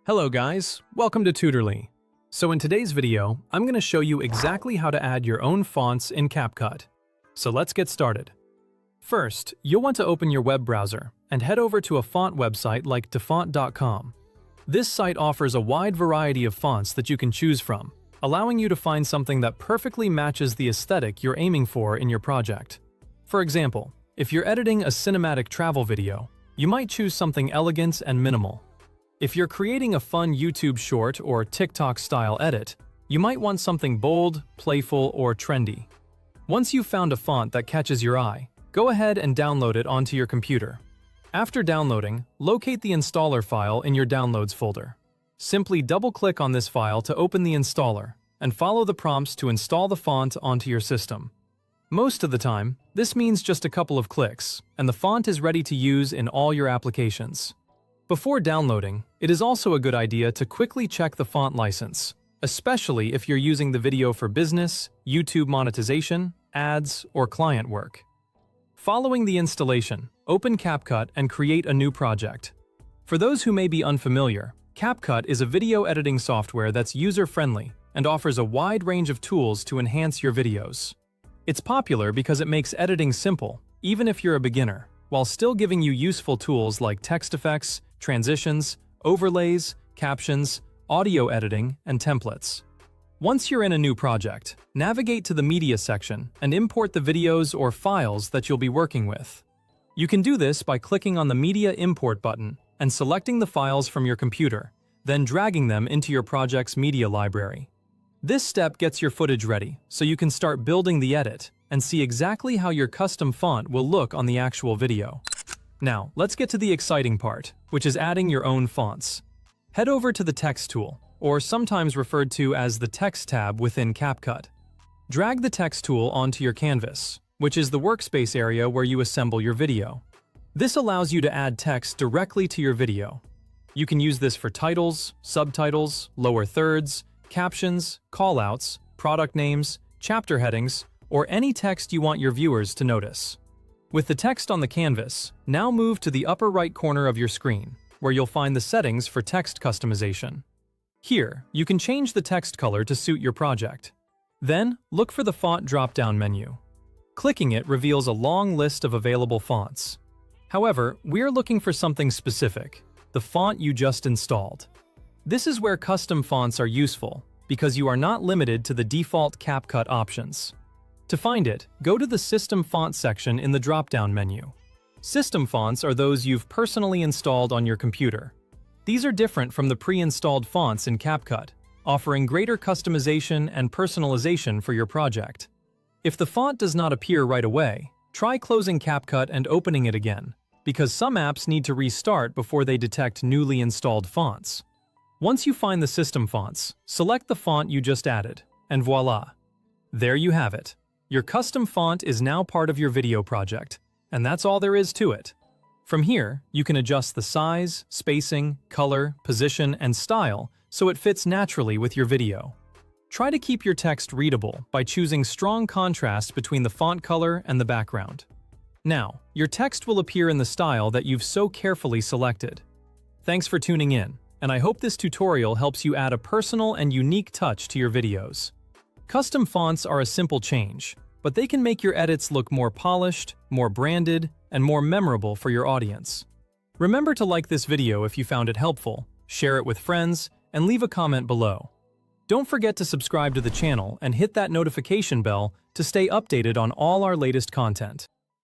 Hello guys, welcome to Tutorly. So in today's video, I'm going to show you exactly how to add your own fonts in CapCut. So let's get started. First, you'll want to open your web browser and head over to a font website like dafont.com. This site offers a wide variety of fonts that you can choose from, allowing you to find something that perfectly matches the aesthetic you're aiming for in your project. For example, if you're editing a cinematic travel video, you might choose something elegant and minimal. If you're creating a fun YouTube short or TikTok-style edit, you might want something bold, playful, or trendy. Once you've found a font that catches your eye, go ahead and download it onto your computer. After downloading, locate the installer file in your Downloads folder. Simply double-click on this file to open the installer, and follow the prompts to install the font onto your system. Most of the time, this means just a couple of clicks, and the font is ready to use in all your applications. Before downloading, it is also a good idea to quickly check the font license, especially if you're using the video for business, YouTube monetization, ads, or client work. Following the installation, open CapCut and create a new project. For those who may be unfamiliar, CapCut is a video editing software that's user-friendly and offers a wide range of tools to enhance your videos. It's popular because it makes editing simple, even if you're a beginner, while still giving you useful tools like text effects, transitions, overlays, captions, audio editing, and templates. Once you're in a new project, navigate to the Media section and import the videos or files that you'll be working with. You can do this by clicking on the Media Import button and selecting the files from your computer, then dragging them into your project's media library. This step gets your footage ready, so you can start building the edit and see exactly how your custom font will look on the actual video. Now, let's get to the exciting part, which is adding your own fonts. Head over to the Text tool, or sometimes referred to as the Text tab within CapCut. Drag the Text tool onto your canvas, which is the workspace area where you assemble your video. This allows you to add text directly to your video. You can use this for titles, subtitles, lower thirds, captions, callouts, product names, chapter headings, or any text you want your viewers to notice. With the text on the canvas, now move to the upper right corner of your screen, where you'll find the settings for text customization. Here, you can change the text color to suit your project. Then, look for the font drop-down menu. Clicking it reveals a long list of available fonts. However, we're looking for something specific, the font you just installed. This is where custom fonts are useful, because you are not limited to the default CapCut options. To find it, go to the System Font section in the drop-down menu. System fonts are those you've personally installed on your computer. These are different from the pre-installed fonts in CapCut, offering greater customization and personalization for your project. If the font does not appear right away, try closing CapCut and opening it again, because some apps need to restart before they detect newly installed fonts. Once you find the system fonts, select the font you just added, and voila! There you have it. Your custom font is now part of your video project, and that's all there is to it. From here, you can adjust the size, spacing, color, position, and style so it fits naturally with your video. Try to keep your text readable by choosing strong contrast between the font color and the background. Now, your text will appear in the style that you've so carefully selected. Thanks for tuning in, and I hope this tutorial helps you add a personal and unique touch to your videos. Custom fonts are a simple change, but they can make your edits look more polished, more branded, and more memorable for your audience. Remember to like this video if you found it helpful, share it with friends, and leave a comment below. Don't forget to subscribe to the channel and hit that notification bell to stay updated on all our latest content.